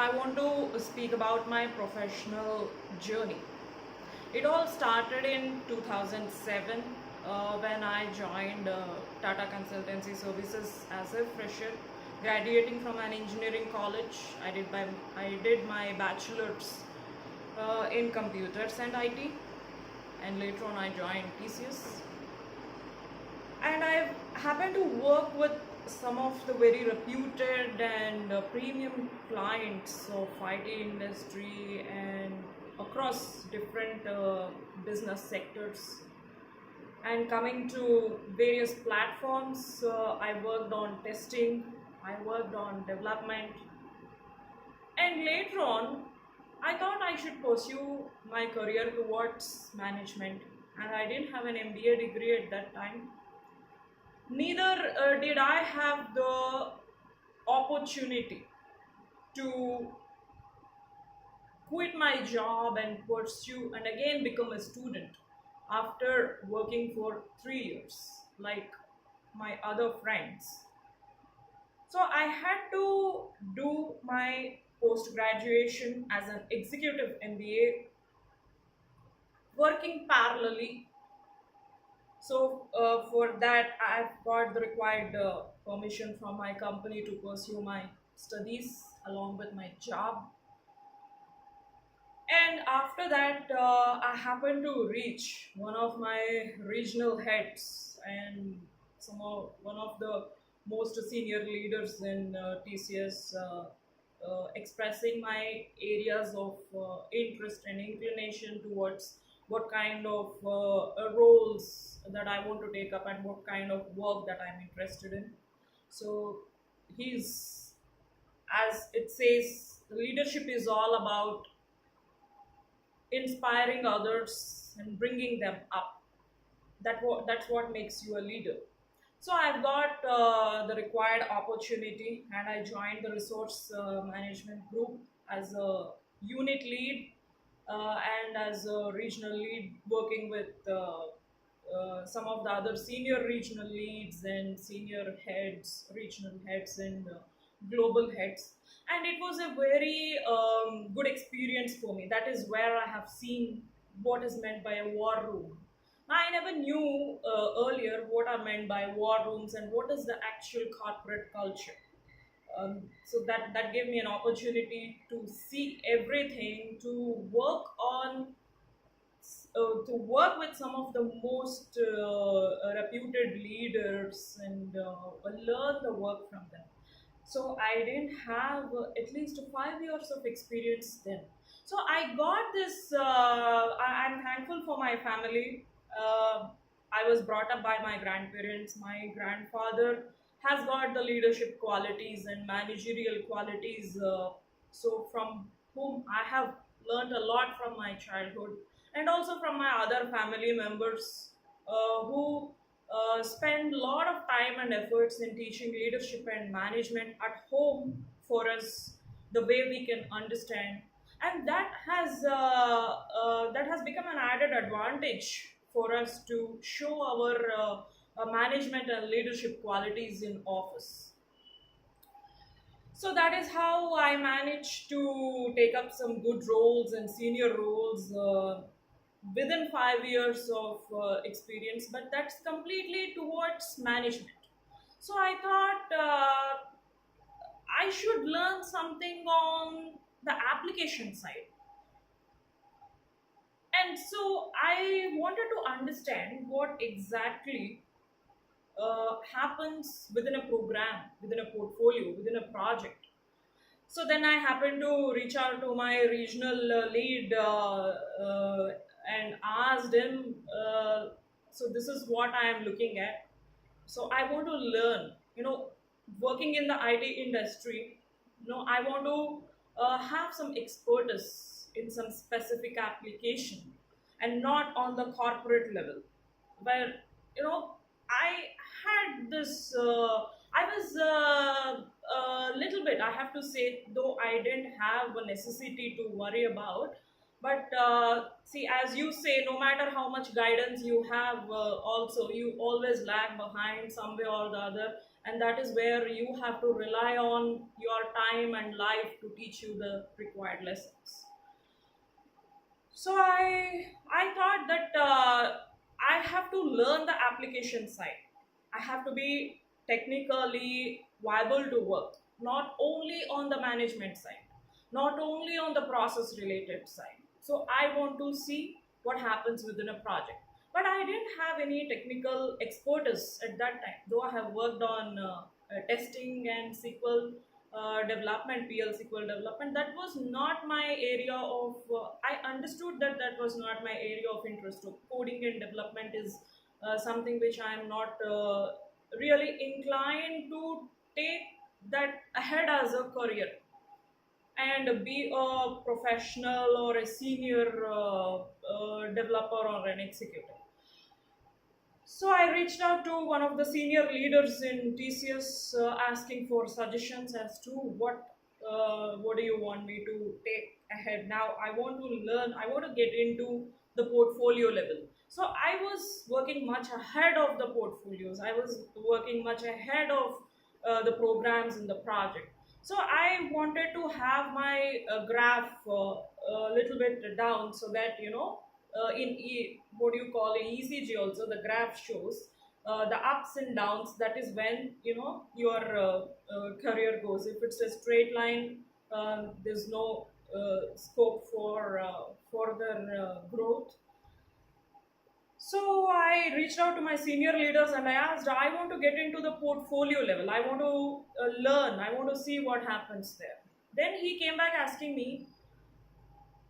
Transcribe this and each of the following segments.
I want to speak about my professional journey. It all started in 2007 when I joined Tata Consultancy Services as a fresher, graduating from an engineering college. I did my bachelor's in computers and IT, and later on I joined TCS. And I happened to work with some of the very reputed and premium clients of IT industry and across different business sectors. And coming to various platforms, I worked on testing, I worked on development, and later on I thought I should pursue my career towards management. And I didn't have an MBA degree at that time. Neither did I have the opportunity to quit my job and pursue and again become a student after working for 3 years, like my other friends. So I had to do my post graduation as an executive MBA, working parallelly. So for that, I've got the required permission from my company to pursue my studies along with my job. And after that, I happened to reach one of my regional heads and one of the most senior leaders in TCS, expressing my areas of interest and inclination towards what kind of roles that I want to take up and what kind of work that I'm interested in. So he's, as it says, leadership is all about inspiring others and bringing them up. That's what makes you a leader. So I've got the required opportunity, and I joined the resource management group as a unit lead and as a regional lead, working with some of the other senior regional leads and senior heads, regional heads, and global heads. And it was a very good experience for me. That is where I have seen what is meant by a war room. I never knew earlier what are meant by war rooms and what is the actual corporate culture. So that gave me an opportunity to see everything, to work with some of the most reputed leaders and learn the work from them. So I didn't have at least 5 years of experience then. So I got this. I'm thankful for my family. I was brought up by my grandparents. My grandfather has got the leadership qualities and managerial qualities. So from whom I have learned a lot from my childhood, and also from my other family members who spend a lot of time and efforts in teaching leadership and management at home for us, the way we can understand. And that has become an added advantage for us to show our management and leadership qualities in office. So that is how I managed to take up some good roles and senior roles within 5 years of experience, but that's completely towards management. So I thought I should learn something on the application side. And so I wanted to understand what exactly happens within a program, within a portfolio, within a project. So then I happened to reach out to my regional lead and asked him, so this is what I am looking at. So I want to learn, working in the IT industry, I want to have some expertise in some specific application and not on the corporate level where, I had this, I was a little bit, I have to say, though I didn't have a necessity to worry about. But see, as you say, no matter how much guidance you have, also you always lag behind some way or the other, and that is where you have to rely on your time and life to teach you the required lessons. So I thought that I have to learn the application side. I have to be technically viable to work, not only on the management side, not only on the process related side. So I want to see what happens within a project. But I didn't have any technical expertise at that time, though I have worked on testing and SQL development, PL SQL development. That was not my area of. I understood that that was not my area of interest. So coding and development is something which I am not really inclined to take that ahead as a career and be a professional or a senior developer or an executive. So I reached out to one of the senior leaders in TCS, asking for suggestions as to what do you want me to take ahead. Now I want to learn. I want to get into the portfolio level. So I was working much ahead of the portfolios. I was working much ahead of the programs in the project. So I wanted to have my graph a little bit down so that what do you call in ECG also the graph shows the ups and downs. That is when your career goes. If it's a straight line, there's no scope for further growth. So I reached out to my senior leaders and I asked, I want to get into the portfolio level. I want to learn. I want to see what happens there. Then he came back asking me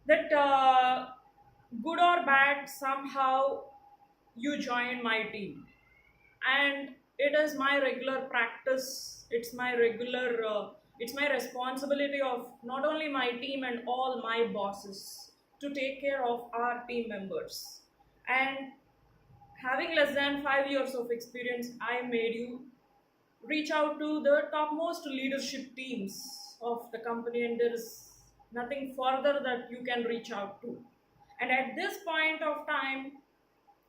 that good or bad, somehow you join my team. And it is my regular practice. It's my responsibility of not only my team and all my bosses to take care of our team members. And having less than 5 years of experience, I made you reach out to the topmost leadership teams of the company, and there is nothing further that you can reach out to. And at this point of time,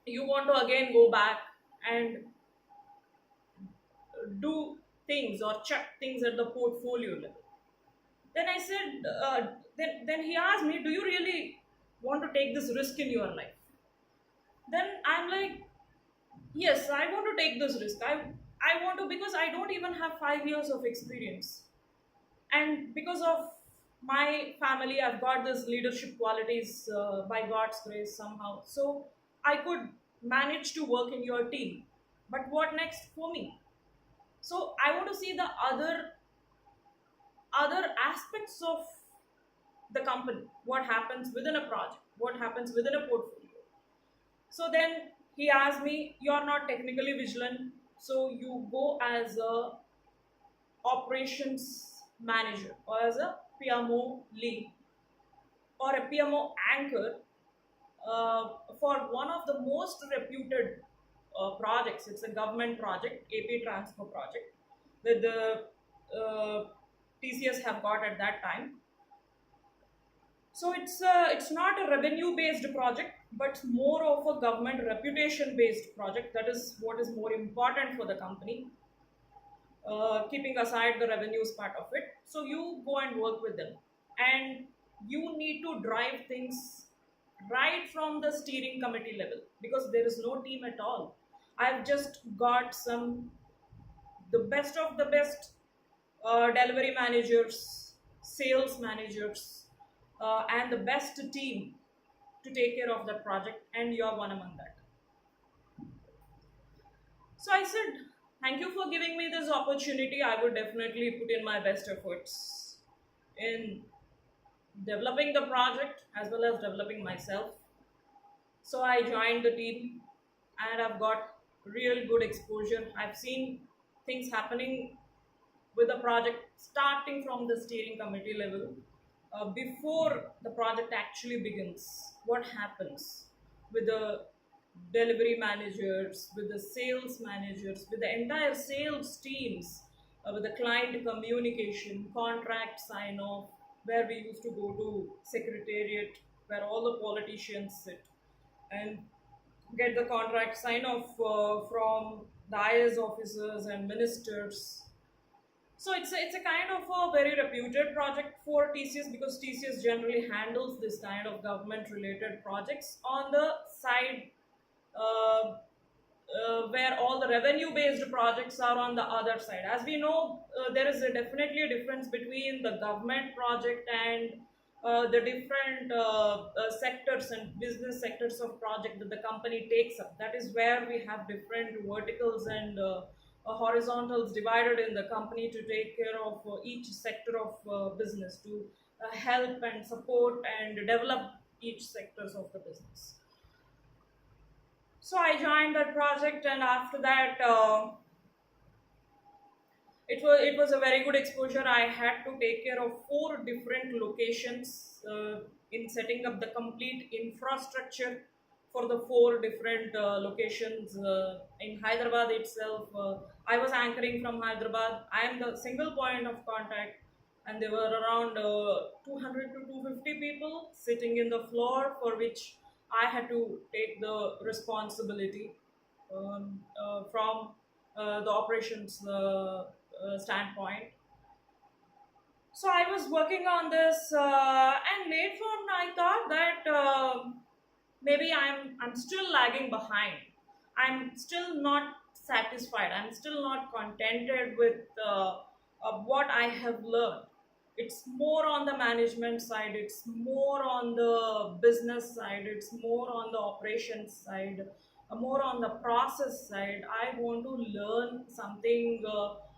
you want to again go back and do things or check things at the portfolio level. Then I said, then he asked me, do you really want to take this risk in your life? Then I'm like, yes, I want to take this risk. I want to, because I don't even have 5 years of experience. And because of my family, I've got this leadership qualities by God's grace somehow. So I could manage to work in your team. But what next for me? So I want to see the other aspects of the company, what happens within a project, what happens within a portfolio. So then he asked me, you're not technically vigilant, so you go as a operations manager or as a PMO lead or a PMO anchor for one of the most reputed projects. It's a government project, AP transfer project, that the TCS have got at that time. So it's not a revenue based project, but more of a government reputation based project. That is what is more important for the company, keeping aside the revenues part of it. So you go and work with them, and you need to drive things right from the steering committee level, because there is no team at all. I've just got the best of the best delivery managers, sales managers, and the best team to take care of that project, and you're one among that. So I said, thank you for giving me this opportunity. I would definitely put in my best efforts in developing the project as well as developing myself. So I joined the team and I've got real good exposure. I've seen things happening with the project starting from the steering committee level. Before the project actually begins, what happens with the delivery managers, with the sales managers, with the entire sales teams, with the client communication, contract sign off, where we used to go to secretariat, where all the politicians sit and get the contract sign off from the IAS officers and ministers. So it's a kind of a very reputed project for TCS, because TCS generally handles this kind of government related projects on the side, uh, where all the revenue based projects are on the other side. As we know, there is definitely a difference between the government project and the different sectors and business sectors of project that the company takes up. That is where we have different verticals and horizontals divided in the company to take care of each sector of business, to help and support and develop each sectors of the business. So I joined that project, and after that, it was a very good exposure. I had to take care of four different locations in setting up the complete infrastructure for the four different locations in Hyderabad itself. I was anchoring from Hyderabad. I am the single point of contact, and there were around 200 to 250 people sitting in the floor, for which I had to take the responsibility from the operations standpoint. So I was working on this, and later on I thought that maybe I'm still lagging behind. I'm still not satisfied. I'm still not contented with what I have learned. It's more on the management side. It's more on the business side. It's more on the operations side. More on the process side. I want to learn something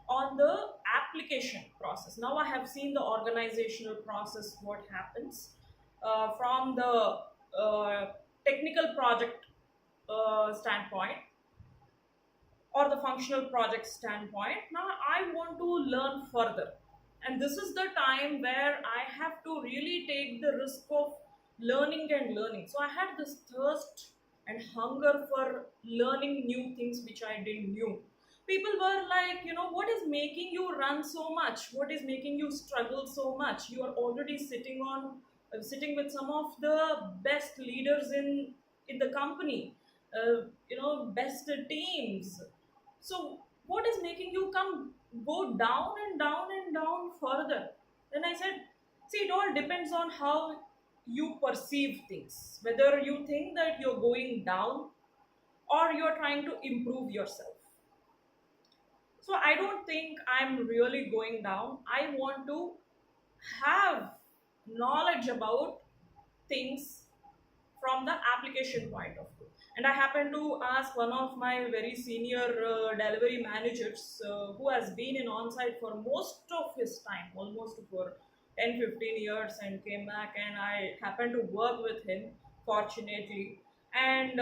on the application process. Now I have seen the organizational process, what happens from the technical project standpoint or the functional project standpoint. Now I want to learn further, and this is the time where I have to really take the risk of learning. So I had this thirst and hunger for learning new things which I didn't knew. People were like, what is making you run so much? What is making you struggle so much? You are already sitting with some of the best leaders in the company, best teams. So what is making you go down and down and down further? Then I said, see, it all depends on how you perceive things, whether you think that you're going down or you're trying to improve yourself. So I don't think I'm really going down. I want to have knowledge about things from the application point of view. And I happened to ask one of my very senior delivery managers, who has been in on-site for most of his time, almost for 10-15 years, and came back, and I happened to work with him, fortunately. And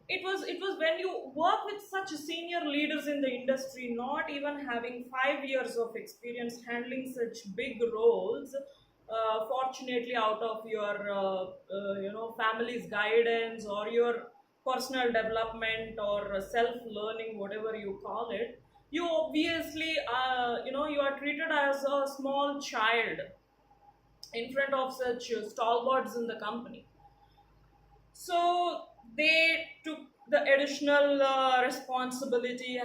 it was when you work with such senior leaders in the industry, not even having 5 years of experience handling such big roles, fortunately out of your family's guidance or your personal development or self learning, whatever you call it, you obviously you are treated as a small child in front of such stalwarts in the company. So they took the additional responsibility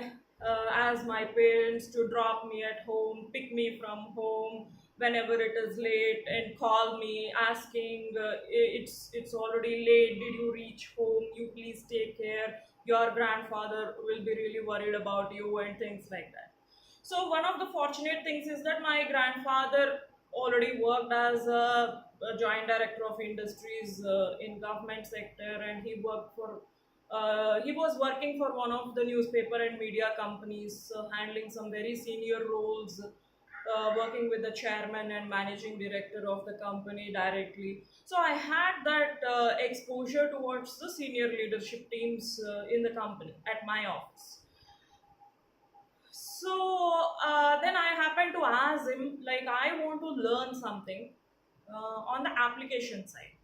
as my parents, to drop me at home, pick me from home whenever it is late, and call me asking, it's already late. Did you reach home? You please take care. Your grandfather will be really worried about you, and things like that. So one of the fortunate things is that my grandfather already worked as a joint director of industries in government sector, and he was working for one of the newspaper and media companies, handling some very senior roles, working with the chairman and managing director of the company directly. So I had that exposure towards the senior leadership teams in the company at my office. So then I happened to ask him, like, I want to learn something on the application side.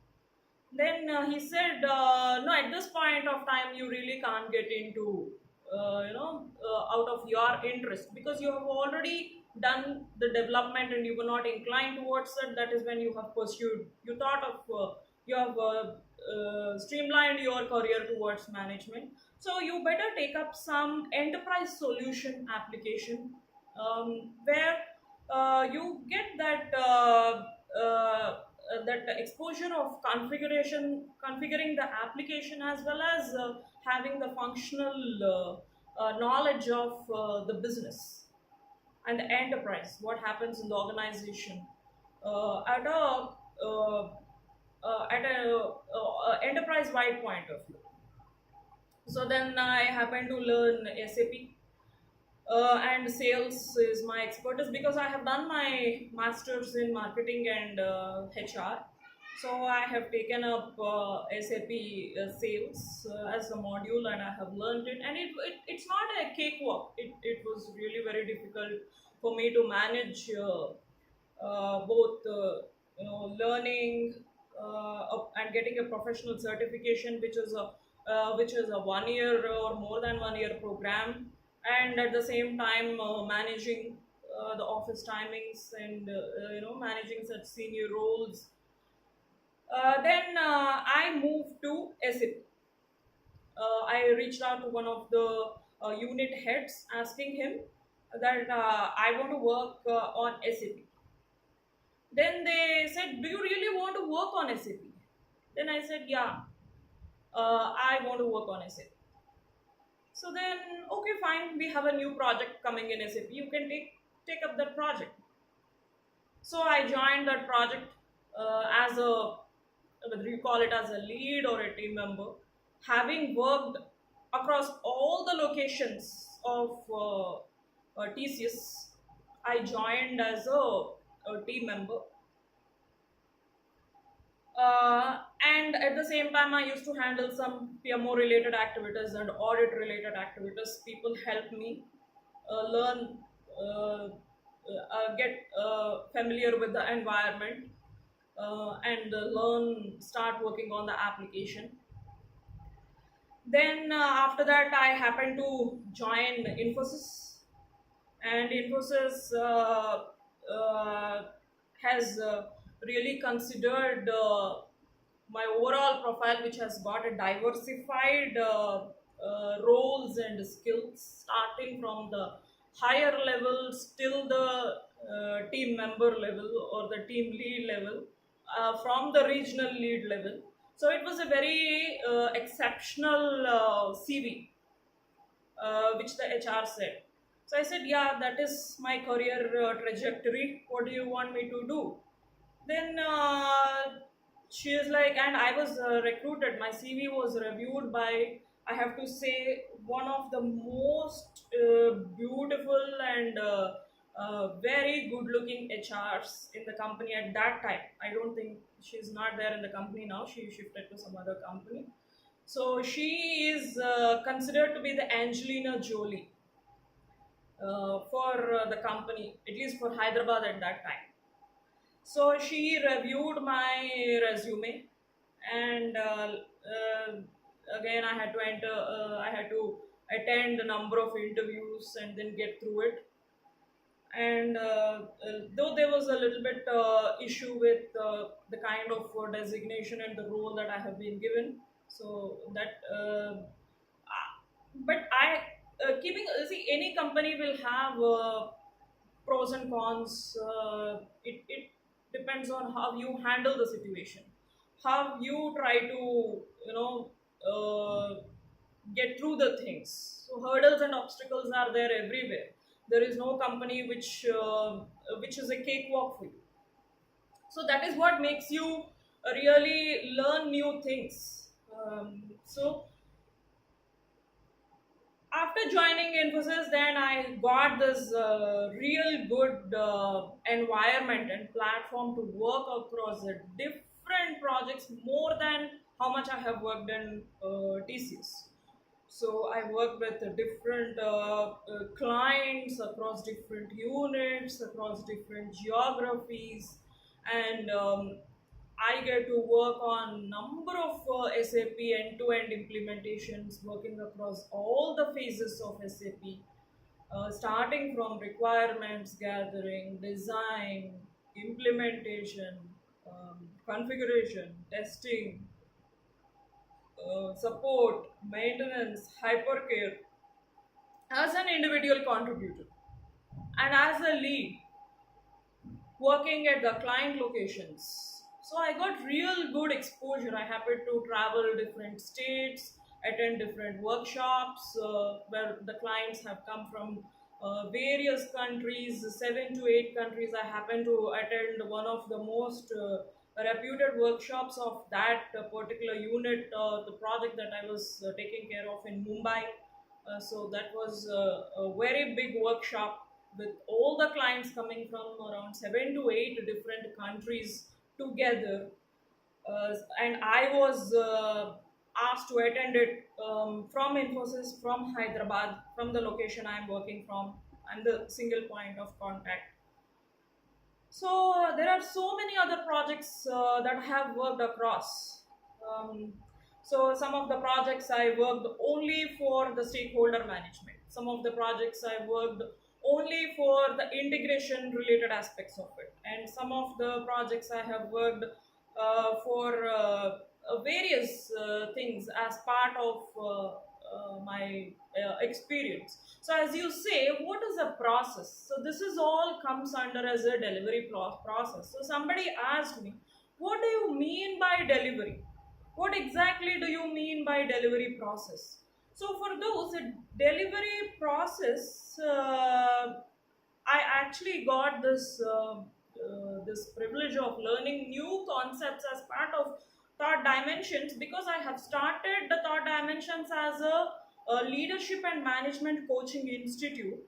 Then he said, no, at this point of time, you really can't get into, out of your interest, because you have already done the development and you were not inclined towards it. That is when you have pursued, you thought of you have streamlined your career towards management. So you better take up some enterprise solution application, where you get that exposure of configuring the application, as well as having the functional knowledge of the business and the enterprise, what happens in the organization at a enterprise wide point of view. So then I happened to learn SAP, and sales is my expertise because I have done my masters in marketing and HR. So I have taken up SAP sales as a module, and I have learned it. And it's not a cakewalk. It was really very difficult for me to manage both learning and getting a professional certification, which is a 1 year or more than 1 year program, and at the same time managing the office timings, and managing such senior roles. Then I moved to SAP. I reached out to one of the unit heads, asking him that I want to work on SAP. Then they said, "Do you really want to work on SAP?" Then I said, "Yeah, I want to work on SAP." So then, okay, fine. We have a new project coming in SAP. You can take up that project. So I joined that project as a, whether you call it as a lead or a team member, having worked across all the locations of TCS. I joined as a team member, and at the same time, I used to handle some PMO related activities and audit related activities. People help me learn, get familiar with the environment, and start working on the application. Then after that, I happened to join Infosys, and Infosys has really considered my overall profile, which has got a diversified roles and skills, starting from the higher levels till the team member level or the team lead level, from the regional lead level. So it was a very exceptional CV, which the HR said. So I said, "Yeah, that is my career trajectory. What do you want me to do?" Then she is like, and I was recruited. My CV was reviewed by, I have to say, one of the most beautiful and very good looking HRs in the company at that time. I don't think she's not there in the company now. She shifted to some other company. So she is considered to be the Angelina Jolie for the company, at least for Hyderabad at that time. So she reviewed my resume, and again I had to enter. I had to attend a number of interviews and then get through it. And though there was a little bit issue with the kind of designation and the role that I have been given, so that but I keeping see, any company will have pros and cons. It depends on how you handle the situation, how you try to get through the things. So hurdles and obstacles are there everywhere. There is no company which is a cakewalk for you. So that is what makes you really learn new things. So after joining Infosys, then I got this real good environment and platform to work across the different projects, more than how much I have worked in TCS. So I work with different clients across different units, across different geographies, and I get to work on number of SAP end-to-end implementations, working across all the phases of SAP, starting from requirements gathering, design, implementation, configuration, testing, support, maintenance, hypercare as an individual contributor and as a lead working at the client locations. So I got real good exposure. I happened to travel different states, attend different workshops where the clients have come from various countries, 7 to 8 countries. I happened to attend one of the most reputed workshops of that particular unit, the project that I was taking care of in Mumbai. So that was a very big workshop with all the clients coming from around 7 to 8 different countries together. And I was asked to attend it from Infosys, from Hyderabad, from the location I'm working from. I'm the single point of contact. So there are so many other projects that I have worked across. Um, so some of the projects I worked only for the stakeholder management. Some of the projects I worked only for the integration related aspects of it, and some of the projects I have worked for various things as part of my experience. So as you say, what is a process? So this is all comes under as a delivery process. So somebody asked me, what do you mean by delivery? What exactly do you mean by delivery process? So for those, a delivery process, I actually got this privilege of learning new concepts as part of thought dimensions, because I have started the thought dimensions as a leadership and management coaching institute.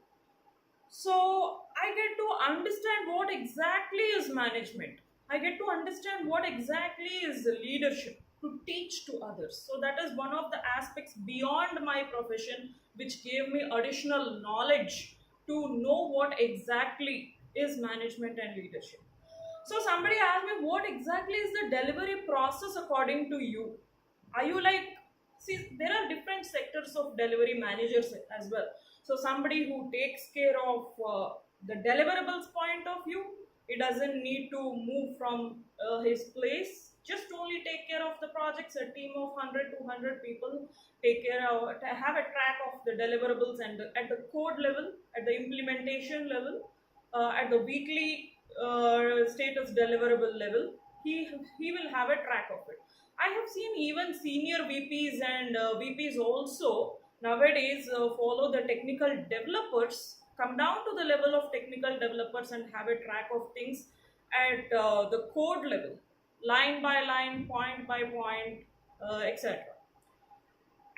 So I get to understand what exactly is management. I get to understand what exactly is leadership to teach to others. So that is one of the aspects beyond my profession which gave me additional knowledge to know what exactly is management and leadership. So somebody asked me, what exactly is the delivery process according to you? Are you like, see, there are different sectors of delivery managers as well. So somebody who takes care of the deliverables point of view, he doesn't need to move from his place, just only take care of the projects. A team of 100 to 100 people take care of, have a track of the deliverables, and at the code level, at the implementation level, at the weekly status deliverable level, he will have a track of it. I have seen even senior VPs and VPs also nowadays follow the technical developers, come down to the level of technical developers and have a track of things at the code level, line by line, point by point, etc.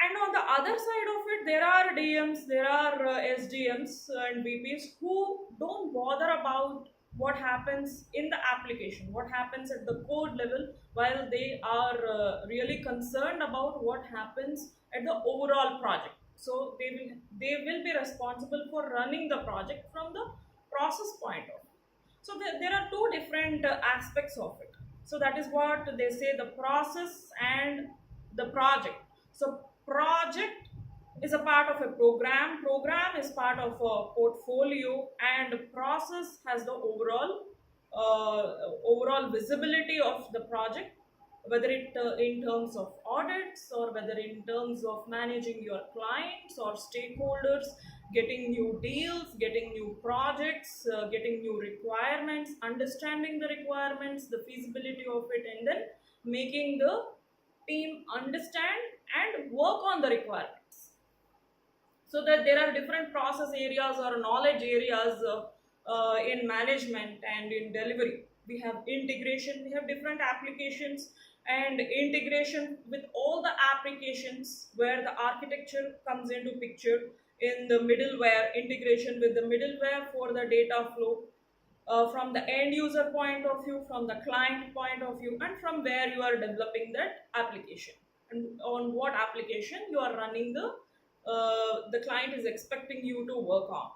And on the other side of it, there are DMs, there are SDMs and VPs who don't bother about what happens in the application, what happens at the code level, while they are really concerned about what happens at the overall project. So they will be responsible for running the project from the process point of view. So there are two different aspects of it. So that is what they say, the process and the project. So project is a part of a program is part of a portfolio, and process has the overall visibility of the project, whether it in terms of audits, or whether in terms of managing your clients or stakeholders, getting new deals, getting new projects, getting new requirements, understanding the requirements, the feasibility of it, and then making the team understand and work on the requirements. So that there are different process areas or knowledge areas in management and in delivery. We have integration, we have different applications, and integration with all the applications where the architecture comes into picture. In the middleware, integration with the middleware for the data flow, from the end user point of view, from the client point of view, and from where you are developing that application, and on what application you are running the client is expecting you to work on.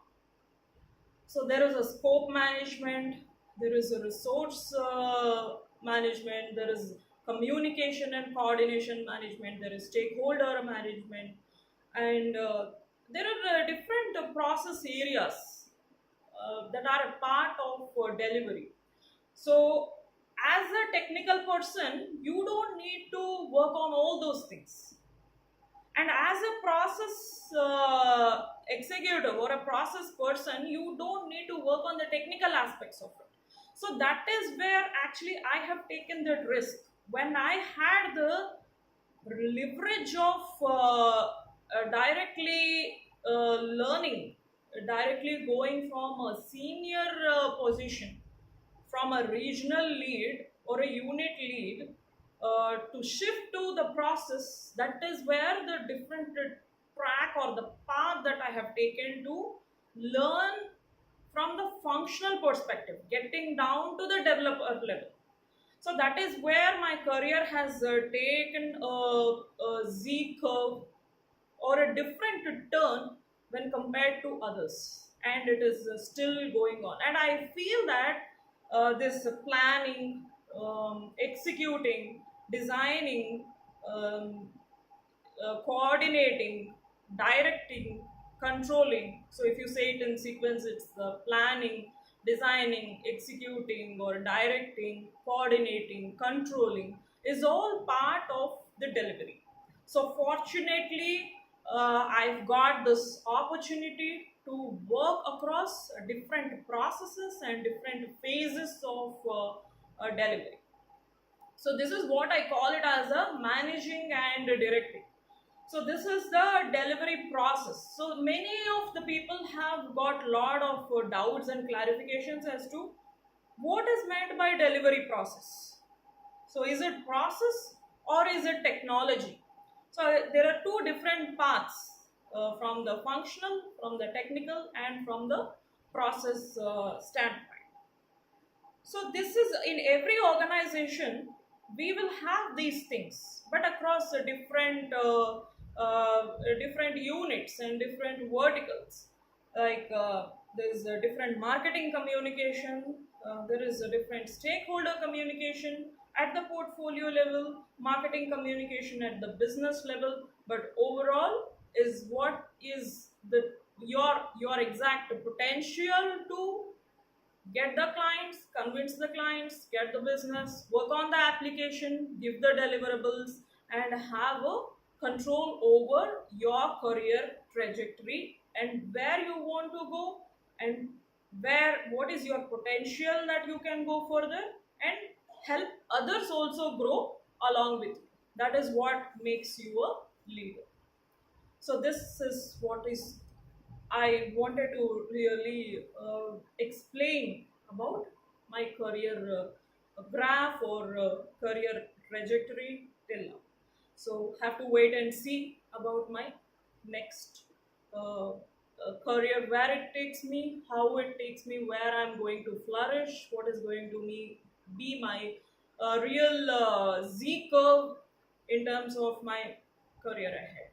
So there is a scope management, there is a resource management, there is communication and coordination management, there is stakeholder management, and there are different process areas that are a part of delivery. So, as a technical person, you don't need to work on all those things. And as a process executive or a process person, you don't need to work on the technical aspects of it. So that is where actually I have taken that risk. When I had the leverage of directly learning, directly going from a senior position, from a regional lead or a unit lead, to shift to the process. That is where the different track or the path that I have taken to learn from the functional perspective, getting down to the developer level. So that is where my career has taken a Z curve or a different turn when compared to others, and it is still going on. And I feel that this planning, executing, designing, um, coordinating, directing, controlling. So if you say it in sequence, it's planning, designing, executing, or directing, coordinating, controlling is all part of the delivery. So fortunately, I've got this opportunity to work across different processes and different phases of delivery. So this is what I call it as a managing and directing. So this is the delivery process. So many of the people have got lot of doubts and clarifications as to what is meant by delivery process. So is it process or is it technology? So there are two different paths, from the functional, from the technical, and from the process standpoint. So this is in every organization we will have these things, but across different units and different verticals. Like there is a different marketing communication, there is a different stakeholder communication at the portfolio level, marketing communication at the business level. But overall is what is the your exact potential to get the clients, convince the clients, get the business, work on the application, give the deliverables, and have a control over your career trajectory and where you want to go, and where what is your potential that you can go further, and help others also grow along with you. That is what makes you a leader. So this is what is I wanted to really explain about my career graph or career trajectory till now. So have to wait and see about my next career, where it takes me, how it takes me, where I'm going to flourish, what is going to be my real Z curve in terms of my career ahead.